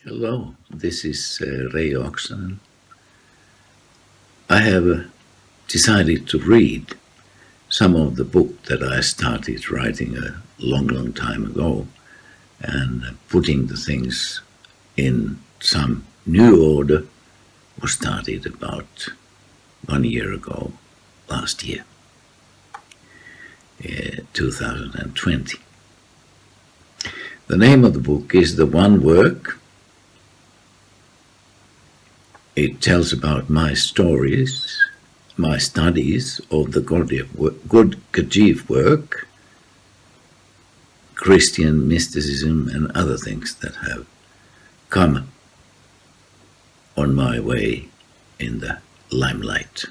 Hello, this is Reijo Oksanen. I have decided to read some of the book that I started writing a long time ago and putting the things in some new order was started about 1 year ago, last year, 2020. The name of the book is The One Work. It tells about my stories, my studies of the good Gurdjieff work, Christian mysticism and other things that have come on my way in the limelight.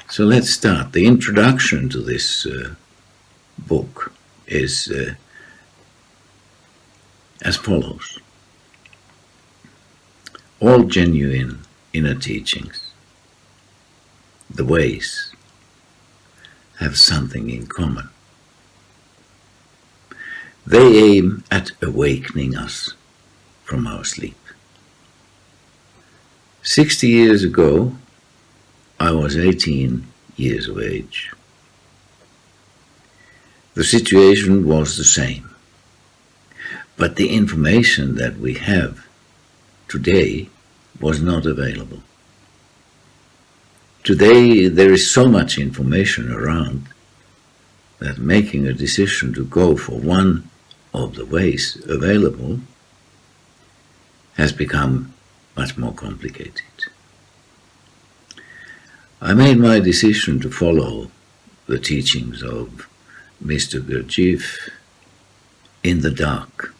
So let's start. The introduction to this book is as follows. All genuine inner teachings, the ways, have something in common. They aim at awakening us from our sleep. 60 years ago, I was 18 years of age. The situation was the same. But the information that we have today was not available. Today there is so much information around that making a decision to go for one of the ways available has become much more complicated. I made my decision to follow the teachings of Mr. Gurdjieff in the dark.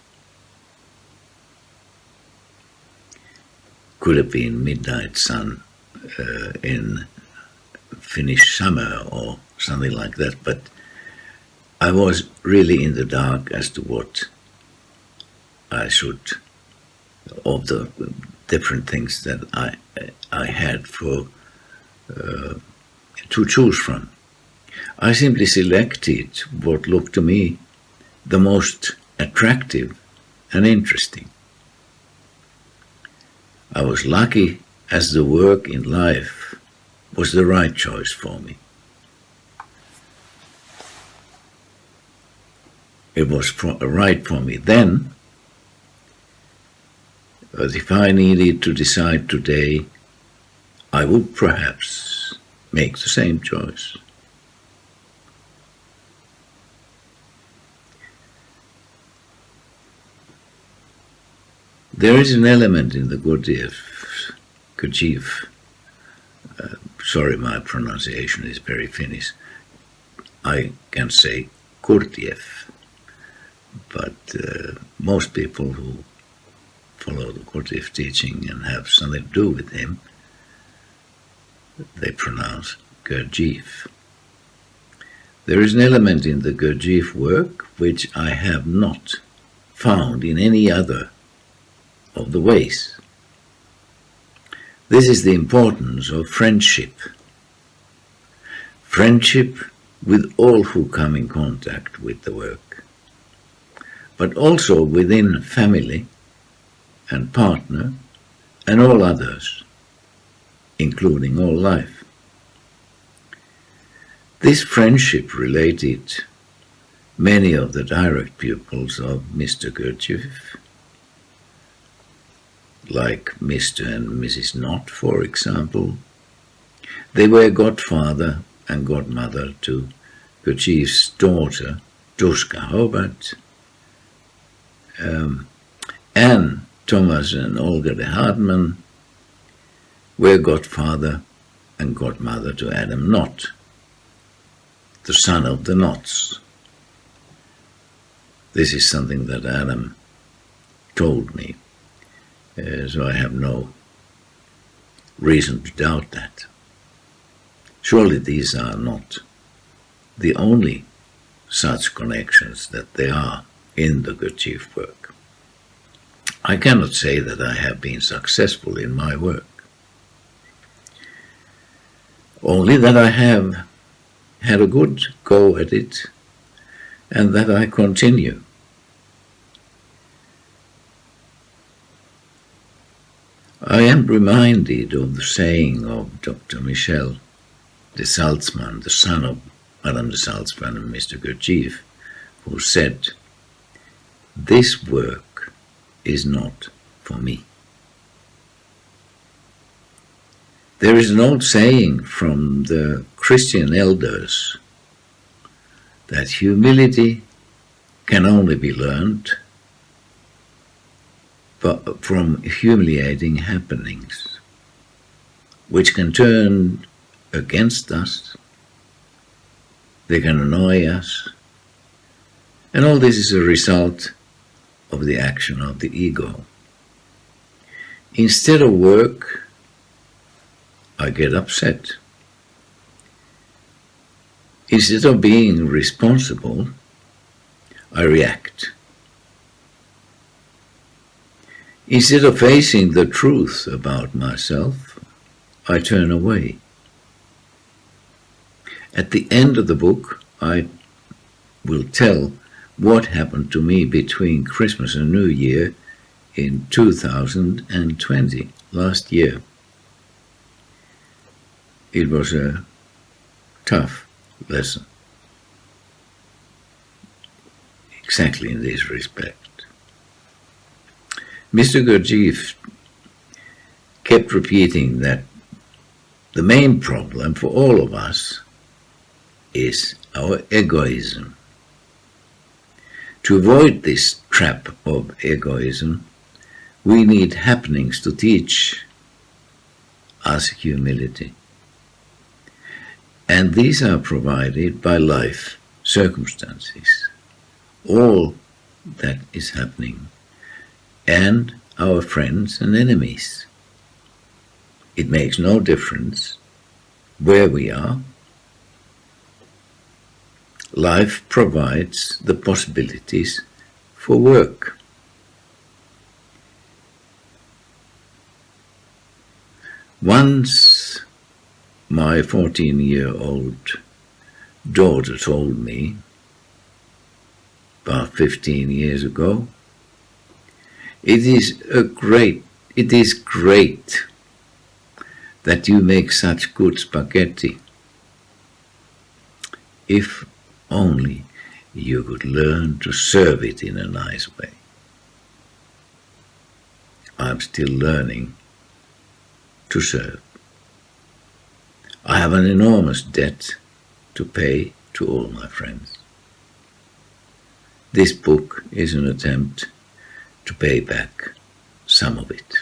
Could have been midnight sun in Finnish summer or something like that, but I was really in the dark as to what I should, of the different things that I had for to choose from. I simply selected what looked to me the most attractive and interesting. I was lucky as the work in life was the right choice for me. It was right for me then, but if I needed to decide today, I would perhaps make the same choice. There is an element in the Gurdjieff, sorry my pronunciation is very Finnish, I can say Gurdjieff, but most people who follow the Gurdjieff teaching and have something to do with him, they pronounce Gurdjieff. There is an element in the Gurdjieff work which I have not found in any other of the ways. This is the importance of friendship. Friendship with all who come in contact with the work, but also within family and partner and all others, including all life. This friendship related many of the direct pupils of Mr. Gurdjieff, like Mr. and Mrs. Knott, for example. They were godfather and godmother to Gurdjieff's daughter, Duska Hobart, and Thomas and Olga de Hartmann were godfather and godmother to Adam Knott, the son of the Knotts. This is something that Adam told me. So I have no reason to doubt that. Surely these are not the only such connections that there are in the Gurdjieff work. I cannot say that I have been successful in my work, only that I have had a good go at it and that I continue. I am reminded of the saying of Dr. Michel de Salzman, the son of Madame de Salzman and Mr. Gurdjieff, who said, "This work is not for me." There is an old saying from the Christian elders that humility can only be learned but from humiliating happenings, which can turn against us, they can annoy us, and all this is a result of the action of the ego. Instead of work, I get upset. Instead of being responsible, I react. Instead of facing the truth about myself, I turn away. At the end of the book, I will tell what happened to me between Christmas and New Year in 2020, last year. It was a tough lesson, exactly in this respect. Mr. Gurdjieff kept repeating that the main problem for all of us is our egoism. To avoid this trap of egoism, we need happenings to teach us humility. And these are provided by life circumstances, all that is happening, and our friends and enemies. It makes no difference where we are. Life provides the possibilities for work. Once my 14-year-old daughter told me, about 15 years ago, it is great that you make such good spaghetti. If only you could learn to serve it in a nice way. I'm still learning to serve. I have an enormous debt to pay to all my friends. This book is an attempt to pay back some of it.